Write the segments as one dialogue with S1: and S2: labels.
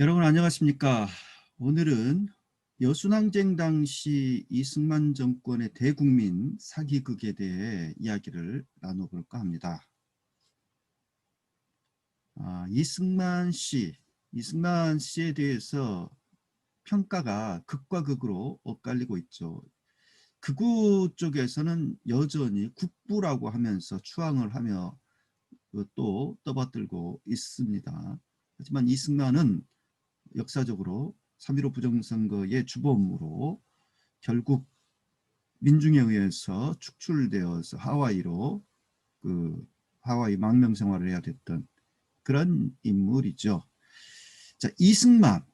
S1: 여러분 안녕하십니까? 오늘은 여순항쟁 당시 이승만 정권의 대국민 사기극에 대해 이야기를 나눠볼까 합니다. 이승만 씨에 대해서 평가가 극과 극으로 엇갈리고 있죠. 극우 쪽에서는 여전히 국부라고 하면서 추앙을 하며 또 떠받들고 있습니다. 하지만 이승만은 역사적으로 3.15 부정선거의 주범으로 결국 민중에 의해서 축출되어서 하와이 망명 생활을 해야 됐던 그런 인물이죠. 자, 이승만이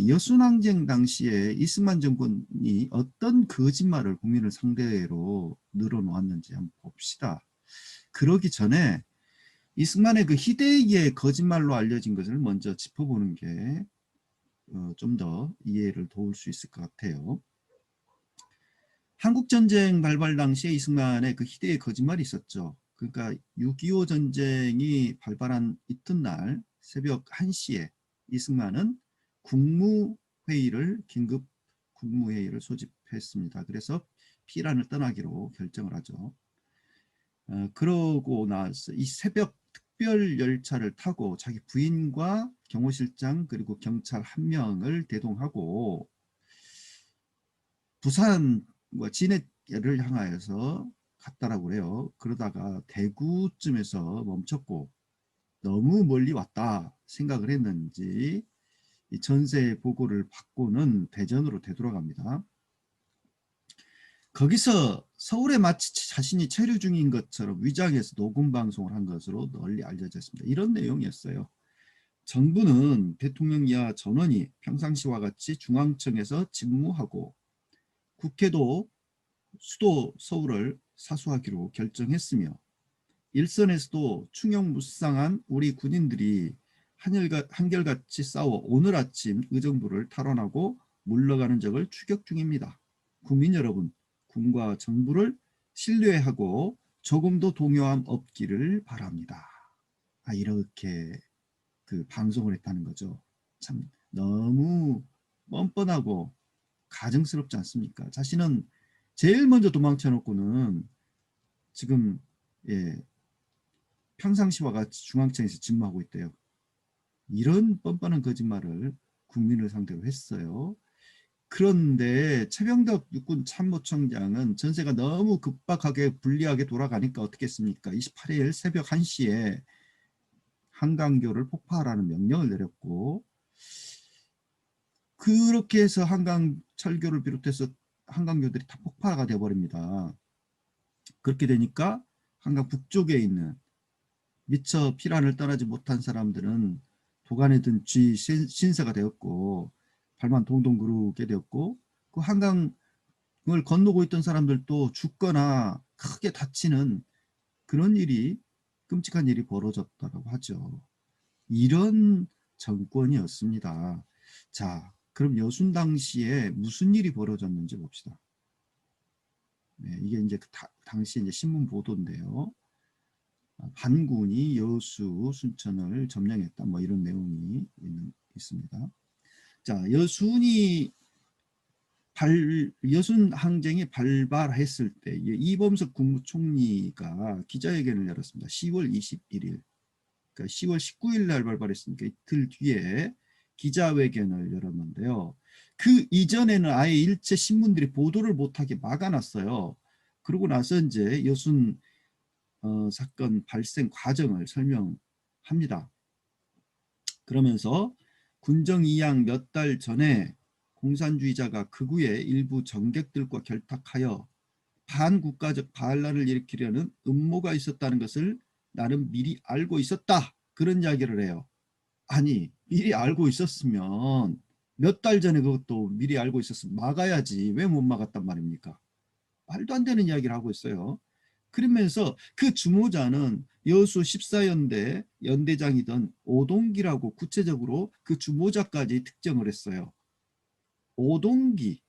S1: 여순항쟁 당시에 이승만 정권이 어떤 거짓말을 국민을 상대로 늘어놓았는지 한번 봅시다. 그러기 전에 이승만의 그 희대의 거짓말로 알려진 것을 먼저 짚어보는 게 좀 더 이해를 도울 수 있을 것 같아요. 한국전쟁 발발 당시에 이승만의 그 희대의 거짓말이 있었죠. 그러니까 6.25 전쟁이 발발한 이튿날 새벽 1시에 이승만은 긴급 국무회의를 소집했습니다. 그래서 피란을 떠나기로 결정을 하죠. 그러고 나서 이 새벽 특별 열차를 타고 자기 부인과 경호실장 그리고 경찰 1명을 대동하고 부산과 진해를 향하여서 갔다라고 해요. 그러다가 대구쯤에서 멈췄고 너무 멀리 왔다 생각을 했는지 이 전세 보고를 받고는 대전으로 되돌아갑니다. 거기서 서울에 마치 자신이 체류 중인 것처럼 위장해서 녹음 방송을 한 것으로 널리 알려졌습니다. 이런 내용이었어요. 정부는 대통령 이하 전원이 평상시와 같이 중앙청에서 직무하고 국회도 수도 서울을 사수하기로 결정했으며 일선에서도 충영무쌍한 우리 군인들이 한결같이 싸워 오늘 아침 의정부를 탈환하고 물러가는 적을 추격 중입니다. 국민 여러분, 군과 정부를 신뢰하고 조금도 동요함 없기를 바랍니다. 이렇게 그 방송을 했다는 거죠. 참 너무 뻔뻔하고 가증스럽지 않습니까? 자신은 제일 먼저 도망쳐 놓고는 지금 평상시와 같이 중앙청에서 직무하고 있대요. 이런 뻔뻔한 거짓말을 국민을 상대로 했어요. 그런데 최병덕 육군 참모총장은 전세가 너무 급박하게 불리하게 돌아가니까 어떻게 했습니까? 28일 새벽 1시에 한강교를 폭파하라는 명령을 내렸고 그렇게 해서 한강 철교를 비롯해서 한강교들이 다 폭파가 되어버립니다. 그렇게 되니까 한강 북쪽에 있는 미처 피란을 떠나지 못한 사람들은 도간에 든 쥐 신세가 되었고 발만 동동 구르게 되었고 그 한강을 건너고 있던 사람들도 죽거나 크게 다치는 그런 일이 끔찍한 일이 벌어졌다고 하죠. 이런 정권이었습니다. 자, 그럼 여순 당시에 무슨 일이 벌어졌는지 봅시다. 네, 이게 이제 당시 이제 신문 보도인데요. 반군이 여수, 순천을 점령했다. 뭐 이런 내용이 있습니다. 자, 여순 항쟁이 발발했을 때 이범석 국무총리가 기자회견을 열었습니다. 10월 21일. 그러니까 10월 19일 날 발발했으니까 이틀 뒤에 기자회견을 열었는데요. 그 이전에는 아예 일체 신문들이 보도를 못하게 막아놨어요. 그러고 나서 이제 여순 사건 발생 과정을 설명합니다. 그러면서 군정이양 몇 달 전에 공산주의자가 극우의 일부 정객들과 결탁하여 반국가적 반란을 일으키려는 음모가 있었다는 것을 나는 미리 알고 있었다. 그런 이야기를 해요. 아니, 미리 알고 있었으면 몇 달 전에 그것도 미리 알고 있었으면 막아야지. 왜 못 막았단 말입니까? 말도 안 되는 이야기를 하고 있어요. 그러면서 그 주모자는 여수 14연대 연대장이던 오동기라고 구체적으로 그 주모자까지 특정을 했어요. 오동기,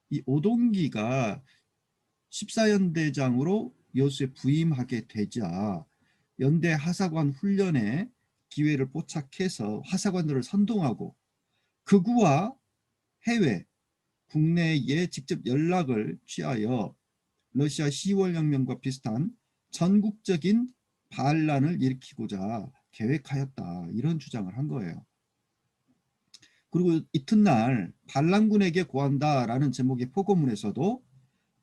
S1: 이 오동기가 14연대장으로 여수에 부임하게 되자 연대 하사관 훈련에 기회를 포착해서 화사관들을 선동하고 극우와 해외, 국내에 직접 연락을 취하여 러시아 10월 혁명과 비슷한 전국적인 반란을 일으키고자 계획하였다. 이런 주장을 한 거예요. 그리고 이튿날 반란군에게 고한다라는 제목의 포고문에서도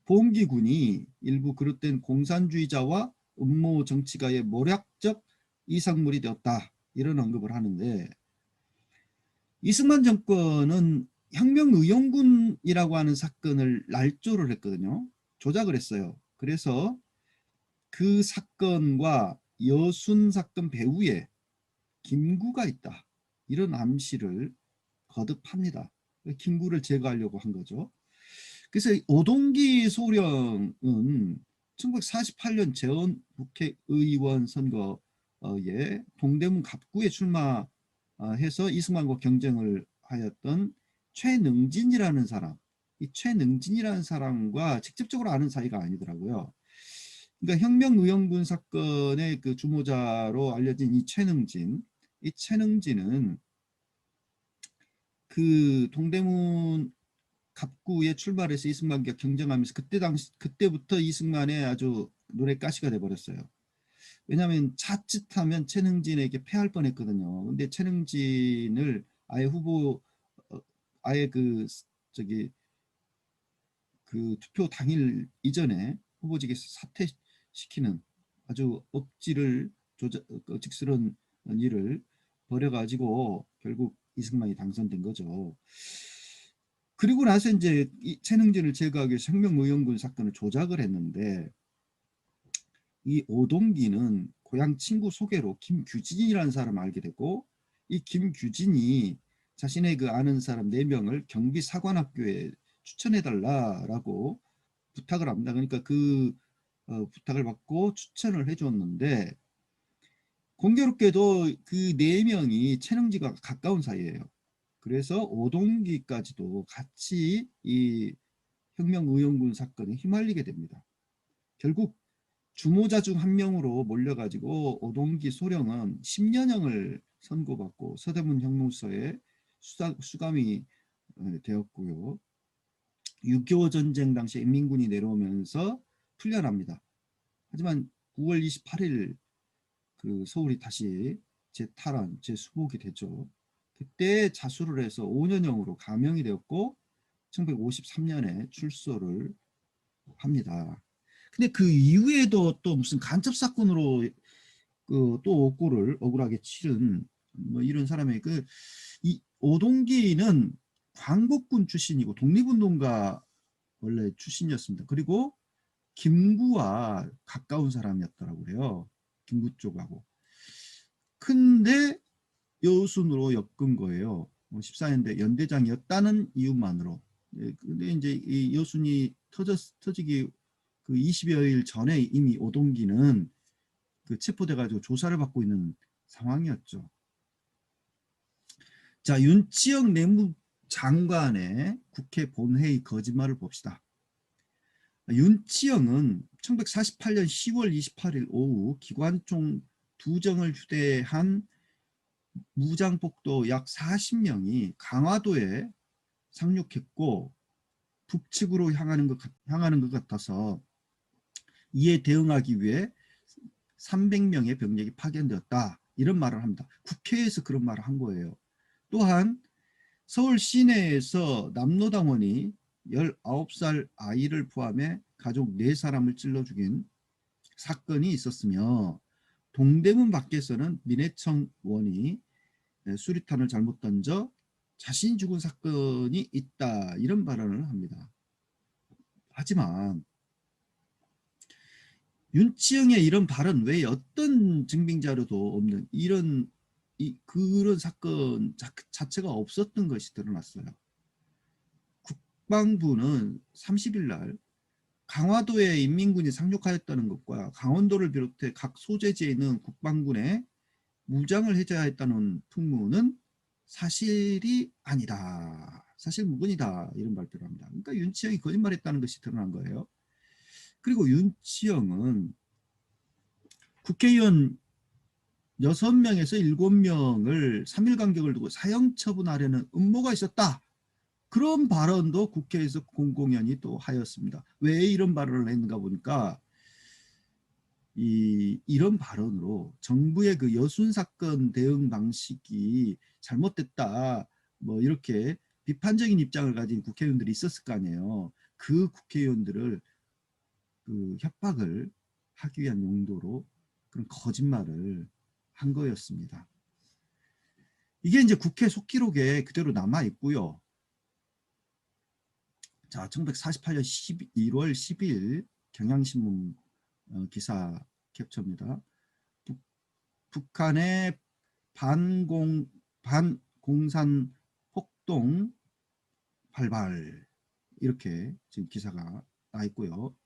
S1: 봉기군이 일부 그릇된 공산주의자와 음모 정치가의 모략적 이상물이 되었다. 이런 언급을 하는데, 이승만 정권은 혁명의용군이라고 하는 사건을 날조를 했거든요. 조작을 했어요. 그래서 그 사건과 여순 사건 배후에 김구가 있다. 이런 암시를 거듭합니다. 김구를 제거하려고 한 거죠. 그래서 오동기 소령은 1948년 재헌 국회의원 선거에 동대문 갑구에 출마해서 이승만과 경쟁을 하였던 최능진이라는 사람, 이 최능진이라는 사람과 직접적으로 아는 사이가 아니더라고요. 그러니까 혁명의용군 사건의 그 주모자로 알려진 이 최능진은 그 동대문 갑구에 출마해서 이승만과 경쟁하면서 그때부터 이승만의 아주 노래가시가 돼버렸어요. 왜냐하면 자칫하면 최능진에게 패할 뻔했거든요. 근데 최능진을 아예 후보 아예 그 저기 그 투표 당일 이전에 후보직에서 사퇴시키는 아주 억지스러운 일을 벌여가지고 결국 이승만이 당선된 거죠. 그리고 나서 이제 이 최능진을 제거하기 위해서 혁명의용군 사건을 조작을 했는데, 이 오동기는 고향 친구 소개로 김규진이라는 사람을 알게 되고, 이 김규진이 자신의 그 아는 사람 4명을 경비사관학교에 추천해달라라고 부탁을 합니다. 그러니까 그 부탁을 받고 추천을 해줬는데, 공교롭게도 그 4명이 최능진과 가까운 사이예요. 그래서 오동기까지도 같이 이 혁명의용군 사건에 휘말리게 됩니다. 결국 주모자 중 한 명으로 몰려가지고 오동기 소령은 10년형을 선고받고 서대문 형무소에 수감이 되었고요. 6.25 전쟁 당시 인민군이 내려오면서 풀려납니다. 하지만 9월 28일 그 서울이 다시 재탈환, 재수복이 되죠. 그때 자수를 해서 5년형으로 감형이 되었고 1953년에 출소를 합니다. 근데 그 이후에도 또 무슨 간첩 사건으로 그또 억울하게 치른 뭐 이런 사람의 이 오동기는 광복군 출신이고 독립운동가 원래 출신이었습니다. 그리고 김구와 가까운 사람이었더라고 그래요. 김구 쪽하고. 근데 여순으로 엮은 거예요. 14년대 연대장이었다는 이유만으로. 근데 이제 이 여순이 터지기 그 20여일 전에 이미 오동기는 그 체포돼가지고 조사를 받고 있는 상황이었죠. 자, 윤치영 내무장관의 국회 본회의 거짓말을 봅시다. 윤치영은 1948년 10월 28일 오후 기관총 2정을 휴대한 무장폭도 약 40명이 강화도에 상륙했고 북측으로 향하는 것 같아서 이에 대응하기 위해 300명의 병력이 파견되었다. 이런 말을 합니다. 국회에서 그런 말을 한 거예요. 또한 서울 시내에서 남로당원이 19살 아이를 포함해 가족 4사람을 찔러 죽인 사건이 있었으며 동대문 밖에서는 민해청 원이 수리탄을 잘못 던져 자신이 죽은 사건이 있다. 이런 발언을 합니다. 하지만 윤치영의 이런 발언 외에 어떤 증빙자료도 없는 그런 사건 자체가 없었던 것이 드러났어요. 국방부는 30일 날 강화도에 인민군이 상륙하였다는 것과 강원도를 비롯해 각 소재지에 있는 국방군에 무장을 해제하였다는 풍문은 사실이 아니다. 사실 무근이다. 이런 발표를 합니다. 그러니까 윤치영이 거짓말했다는 것이 드러난 거예요. 그리고 윤치영은 국회의원 6명에서 7명을 3일 간격을 두고 사형 처분하려는 음모가 있었다. 그런 발언도 국회에서 공공연히 또 하였습니다. 왜 이런 발언을 했는가 보니까 이런 발언으로 정부의 그 여순 사건 대응 방식이 잘못됐다. 뭐 이렇게 비판적인 입장을 가진 국회의원들이 있었을 거 아니에요. 그 국회의원들을 그 협박을 하기 위한 용도로 그런 거짓말을 한 거였습니다. 이게 이제 국회 속기록에 그대로 남아 있고요. 자, 1948년 1월 10일 경향신문 기사 캡처입니다. 북한의 반공산 폭동 발발, 이렇게 지금 기사가 나 있고요.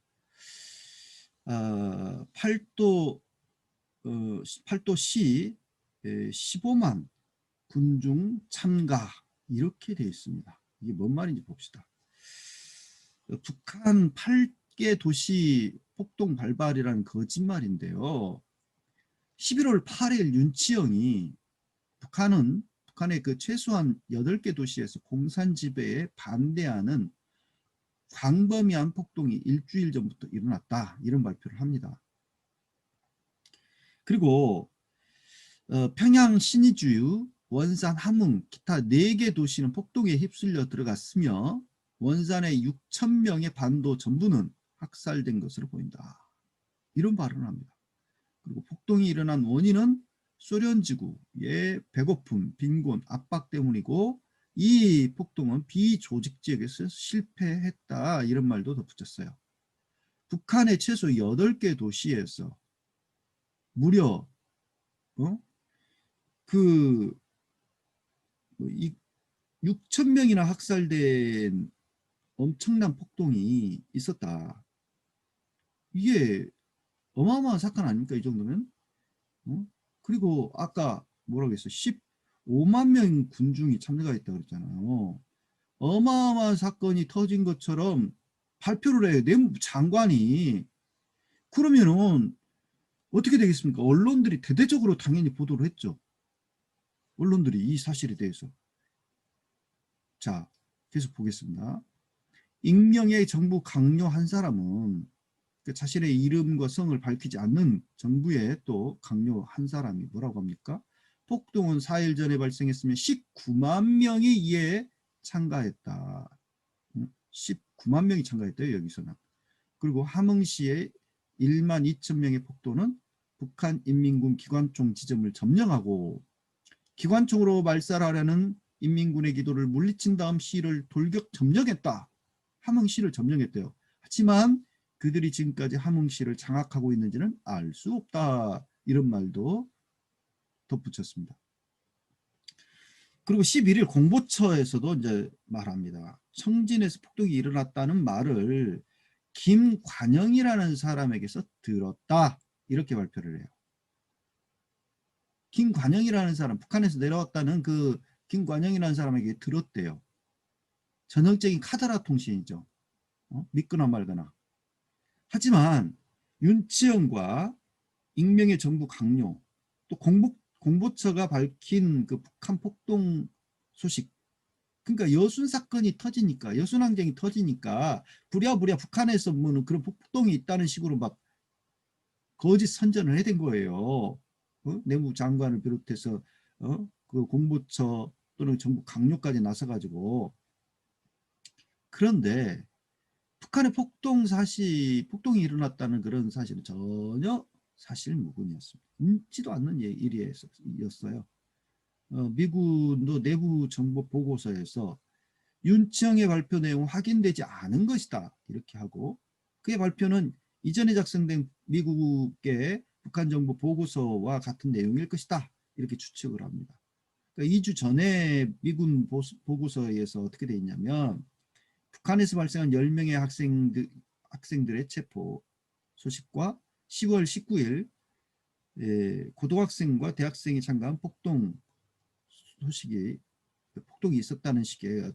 S1: 팔도시 15만 군중 참가, 이렇게 되어 있습니다. 이게 뭔 말인지 봅시다. 북한 8개 도시 폭동 발발이라는 거짓말인데요. 11월 8일 윤치영이 북한의 그 최소한 8개 도시에서 공산 지배에 반대하는 광범위한 폭동이 일주일 전부터 일어났다, 이런 발표를 합니다. 그리고 평양 신의주유, 원산, 함흥, 기타 4개 도시는 폭동에 휩쓸려 들어갔으며 원산의 6,000명의 반도 전부는 학살된 것으로 보인다, 이런 발언을 합니다. 그리고 폭동이 일어난 원인은 소련지구의 배고픔, 빈곤, 압박 때문이고 이 폭동은 비조직적에서 실패했다, 이런 말도 덧붙였어요. 북한의 최소 8개 도시에서 무려 그 6,000명이나 학살된 엄청난 폭동이 있었다. 이게 어마어마한 사건 아닙니까, 이 정도면? 그리고 아까 뭐라고 했어? 15만 명 군중이 참가했다고 그랬잖아요. 어마어마한 사건이 터진 것처럼 발표를 해요, 내무부 장관이. 그러면은 어떻게 되겠습니까? 언론들이 대대적으로 당연히 보도를 했죠. 언론들이 이 사실에 대해서. 자, 계속 보겠습니다. 익명의 정부 강요 한 사람은 자신의 이름과 성을 밝히지 않는 정부의 또 강요 한 사람이 뭐라고 합니까? 폭동은 4일 전에 발생했으면 19만 명이 이에 참가했다. 19만 명이 참가했대요, 여기서는. 그리고 함흥시의 1만 2천 명의 폭도는 북한 인민군 기관총 지점을 점령하고 기관총으로 말살하려는 인민군의 기도를 물리친 다음 시를 돌격 점령했다. 함흥시를 점령했대요. 하지만 그들이 지금까지 함흥시를 장악하고 있는지는 알 수 없다, 이런 말도 덧붙였습니다. 그리고 11일 공보처에서도 이제 말합니다. 청진에서 폭동이 일어났다는 말을 김관영이라는 사람에게서 들었다, 이렇게 발표를 해요. 김관영이라는 사람, 북한에서 내려왔다는 그 김관영이라는 사람에게 들었대요. 전형적인 카더라 통신이죠. 믿거나 말거나. 하지만 윤치영과 익명의 정부 강요, 또 공보처가 밝힌 그 북한 폭동 소식, 그러니까 여순 사건이 터지니까, 여순 항쟁이 터지니까 부랴부랴 북한에서 뭐는 그런 폭동이 있다는 식으로 막 거짓 선전을 해댄 거예요. 내무부 장관을 비롯해서 그 공보처 또는 정부 강요까지 나서가지고. 그런데 북한의 폭동이 일어났다는 그런 사실은 전혀 사실무근이었습니다. 있지도 않는 일이었어요. 미군도 내부 정보 보고서에서 윤치영의 발표 내용은 확인되지 않은 것이다, 이렇게 하고, 그의 발표는 이전에 작성된 미국의 북한 정보 보고서와 같은 내용일 것이다, 이렇게 추측을 합니다. 그러니까 2주 전에 미군 보고서에서 어떻게 되어 있냐면 북한에서 발생한 10명의 학생들의 체포 소식과 10월 19일 고등학생과 대학생이 참가한 폭동이 있었다는 식의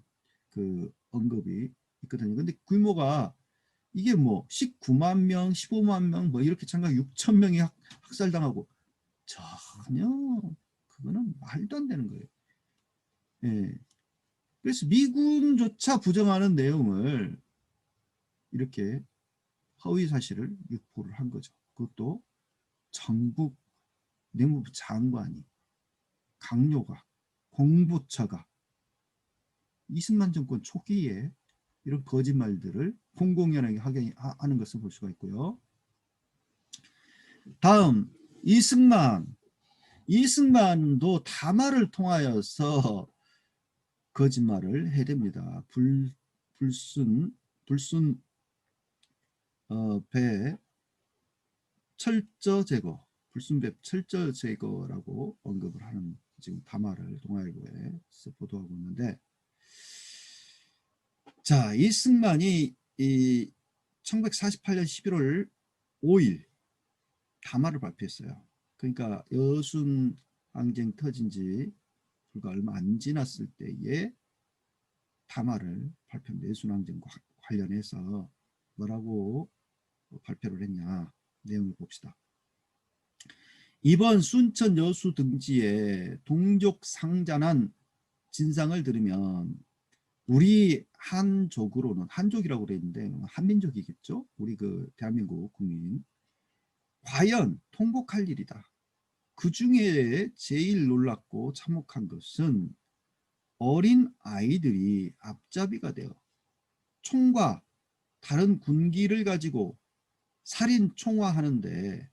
S1: 그 언급이 있거든요. 근데 규모가 이게 뭐 19만 명, 15만 명 뭐 이렇게 참가 6천 명이 학살당하고 전혀 그거는 말도 안 되는 거예요. 예. 그래서 미군조차 부정하는 내용을 이렇게 허위 사실을 유포를 한 거죠. 그것도 정부 내무부 장관이, 강요가, 공보처가 이승만 정권 초기에 이런 거짓말들을 공공연하게 하는 것을 볼 수가 있고요. 다음 이승만도 담화를 통하여서 거짓말을 해댑니다. 불순 배 철저 제거, 불순배 철저 제거라고 언급을 하는 지금 담화를 동아일보에서 보도하고 있는데, 자, 이승만이 이 1948년 11월 5일 담화를 발표했어요. 그러니까 여순 항쟁 터진 지 불과 얼마 안 지났을 때에 담화를 발표합니다. 여순 항쟁과 관련해서 뭐라고 발표를 했냐, 내용을 봅시다. 이번 순천 여수 등지에 동족 상잔한 진상을 들으면 우리 한족으로는, 한족이라고 그랬는데 한민족이겠죠, 우리 그 대한민국 국민, 과연 통곡할 일이다. 그 중에 제일 놀랍고 참혹한 것은 어린 아이들이 앞잡이가 되어 총과 다른 군기를 가지고 살인 총화하는데,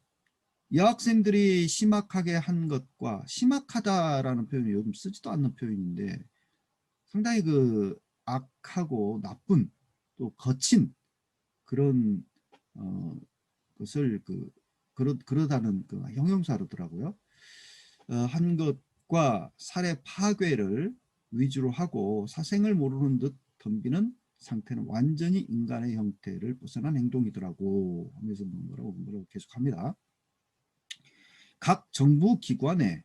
S1: 여학생들이 심각하게 한 것과, 심각하다라는 표현이 요즘 쓰지도 않는 표현인데 상당히 그 악하고 나쁜, 또 거친 그런 것을 그러다는 그 형용사로더라고요. 한 것과 살해 파괴를 위주로 하고 사생을 모르는 듯 덤비는 상태는 완전히 인간의 형태를 벗어난 행동이더라고 하면서 뭐라고 계속합니다. 각 정부 기관의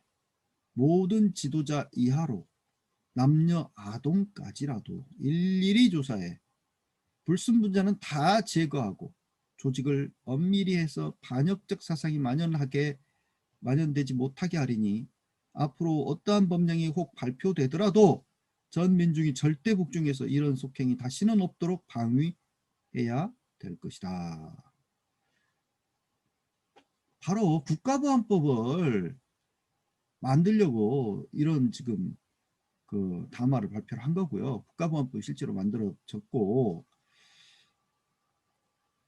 S1: 모든 지도자 이하로 남녀 아동까지라도 일일이 조사해 불순분자는 다 제거하고 조직을 엄밀히 해서 반역적 사상이 만연되지 못하게 하리니 앞으로 어떠한 법령이 혹 발표되더라도 전 민중이 절대 복종해서 이런 속행이 다시는 없도록 방위해야 될 것이다. 바로 국가보안법을 만들려고 이런 지금 그 담화를 발표를 한 거고요. 국가보안법이 실제로 만들어졌고,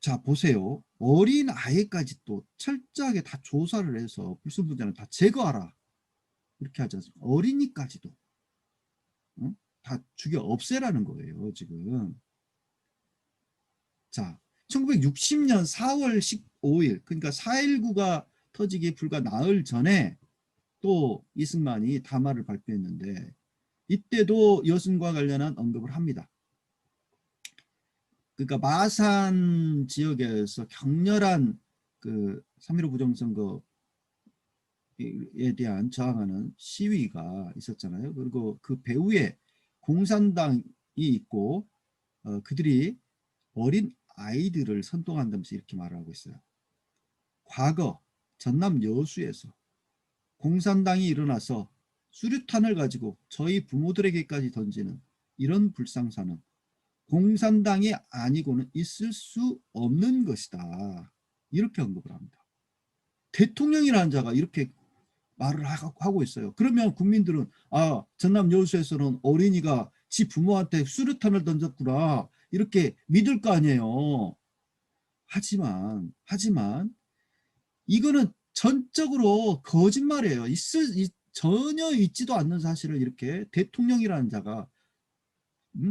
S1: 자 보세요. 어린 아이까지 또 철저하게 다 조사를 해서 불순분자는 다 제거하라 이렇게 하지 않습니까? 어린이까지도 다 죽여 없애라는 거예요 지금. 자, 1960년 4월 15일, 그러니까 4.19가 터지기 불과 나흘 전에 또 이승만이 담화를 발표했는데, 이때도 여순과 관련한 언급을 합니다. 그러니까 마산 지역에서 격렬한 그 3.15 부정선거에 대한 저항하는 시위가 있었잖아요. 그리고 그 배후에 공산당이 있고 그들이 어린 아이들을 선동한다면서 이렇게 말을 하고 있어요. 과거 전남 여수에서 공산당이 일어나서 수류탄을 가지고 저희 부모들에게까지 던지는 이런 불상사는 공산당이 아니고는 있을 수 없는 것이다. 이렇게 언급을 합니다. 대통령이라는 자가 이렇게 말을 하고 있어요. 그러면 국민들은 전남 여수에서는 어린이가 지 부모한테 수류탄을 던졌구나 이렇게 믿을 거 아니에요. 하지만 이거는 전적으로 거짓말이에요. 전혀 있지도 않는 사실을 이렇게 대통령이라는 자가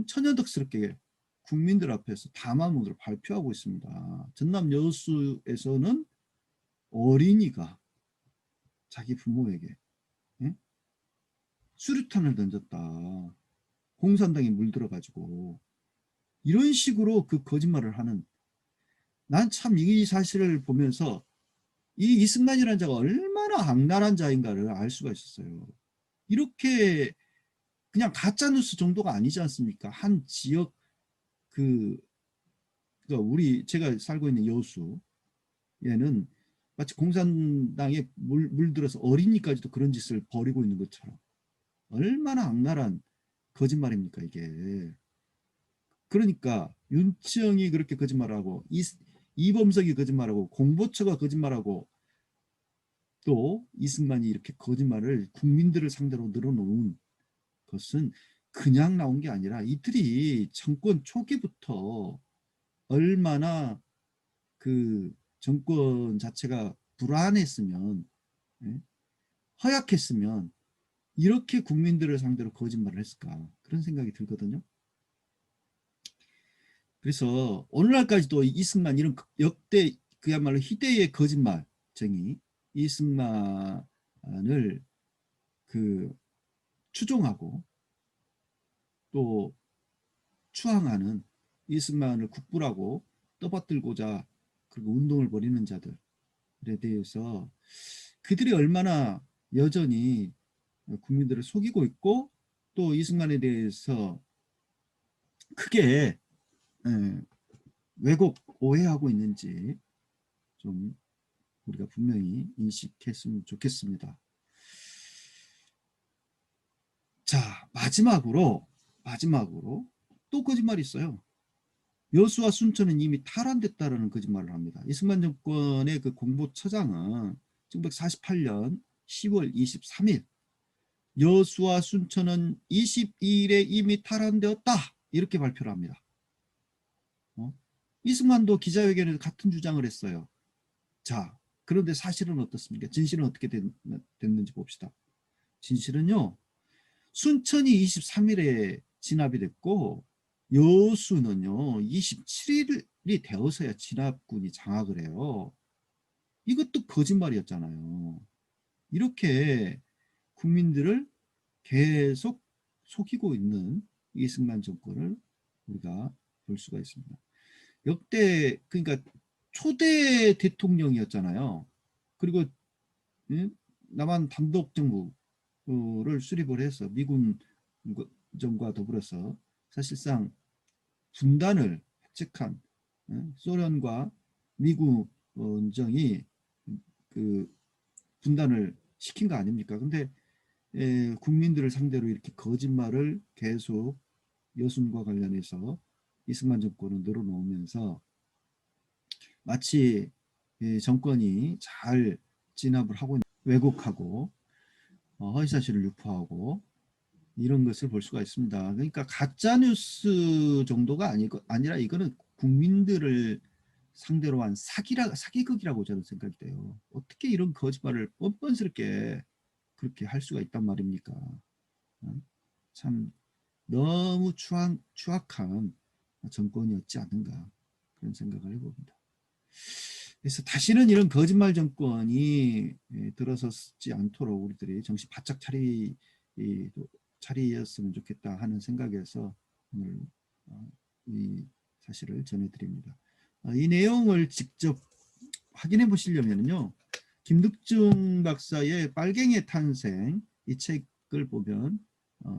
S1: 천연덕스럽게 국민들 앞에서 담화문으로 발표하고 있습니다. 전남 여수에서는 어린이가 자기 부모에게 수류탄을 던졌다. 공산당이 물들어가지고 이런 식으로 그 거짓말을 하는, 난 참 이 사실을 보면서 이 이승만이라는 자가 얼마나 악랄한 자인가를 알 수가 있었어요. 이렇게 그냥 가짜뉴스 정도가 아니지 않습니까? 한 지역 그러니까 제가 살고 있는 여수 얘는 마치 공산당에 물들어서 어린이까지도 그런 짓을 벌이고 있는 것처럼 얼마나 악랄한 거짓말입니까 이게. 그러니까 윤치영이 그렇게 거짓말하고 이범석이 거짓말하고 공보처가 거짓말하고 또 이승만이 이렇게 거짓말을 국민들을 상대로 늘어놓은 것은 그냥 나온 게 아니라 이들이 정권 초기부터 얼마나 그 정권 자체가 불안했으면, 예? 허약했으면 이렇게 국민들을 상대로 거짓말을 했을까, 그런 생각이 들거든요. 그래서 오늘날까지도 이승만 이런 역대 그야말로 희대의 거짓말쟁이 이승만을 그 추종하고 또 추앙하는, 이승만을 국부라고 떠받들고자 그리고 운동을 벌이는 자들에 대해서 그들이 얼마나 여전히 국민들을 속이고 있고 또 이승만에 대해서 크게 왜곡 오해하고 있는지 좀 우리가 분명히 인식했으면 좋겠습니다. 자, 마지막으로 또 거짓말이 있어요. 여수와 순천은 이미 탈환됐다라는 거짓말을 합니다. 이승만 정권의 그 공보처장은 1948년 10월 23일 여수와 순천은 22일에 이미 탈환되었다 이렇게 발표를 합니다. 이승만도 기자회견에서 같은 주장을 했어요. 자, 그런데 사실은 어떻습니까? 진실은 어떻게 됐는지 봅시다. 진실은요, 순천이 23일에 진압이 됐고 여수는요 27일이 되어서야 진압군이 장악을 해요. 이것도 거짓말이었잖아요. 이렇게 국민들을 계속 속이고 있는 이승만 정권을 우리가 볼 수가 있습니다. 역대 그러니까 초대 대통령이었잖아요. 그리고 남한 단독 정부를 수립을 해서 미군정과 더불어서 사실상 분단을 획책한 소련과 미군정이 그 분단을 시킨 거 아닙니까? 근데 국민들을 상대로 이렇게 거짓말을 계속 여순과 관련해서 이승만 정권은 늘어놓으면서 마치 정권이 잘 진압을 하고 왜곡하고 허위사실을 유포하고 이런 것을 볼 수가 있습니다. 그러니까 가짜뉴스 정도가 아니라 이거는 국민들을 상대로 한 사기극이라고 저는 생각이 돼요. 어떻게 이런 거짓말을 뻔뻔스럽게 그렇게 할 수가 있단 말입니까? 참 너무 추악한 정권이었지 않는가, 그런 생각을 해봅니다. 그래서 다시는 이런 거짓말 정권이 들어서지 않도록 우리들이 정신 바짝 차리었으면 좋겠다 하는 생각에서 오늘 이 사실을 전해드립니다. 이 내용을 직접 확인해 보시려면요, 김득중 박사의 빨갱이의 탄생, 이 책을 보면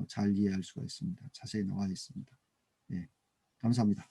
S1: 잘 이해할 수가 있습니다. 자세히 나와 있습니다. 네, 감사합니다.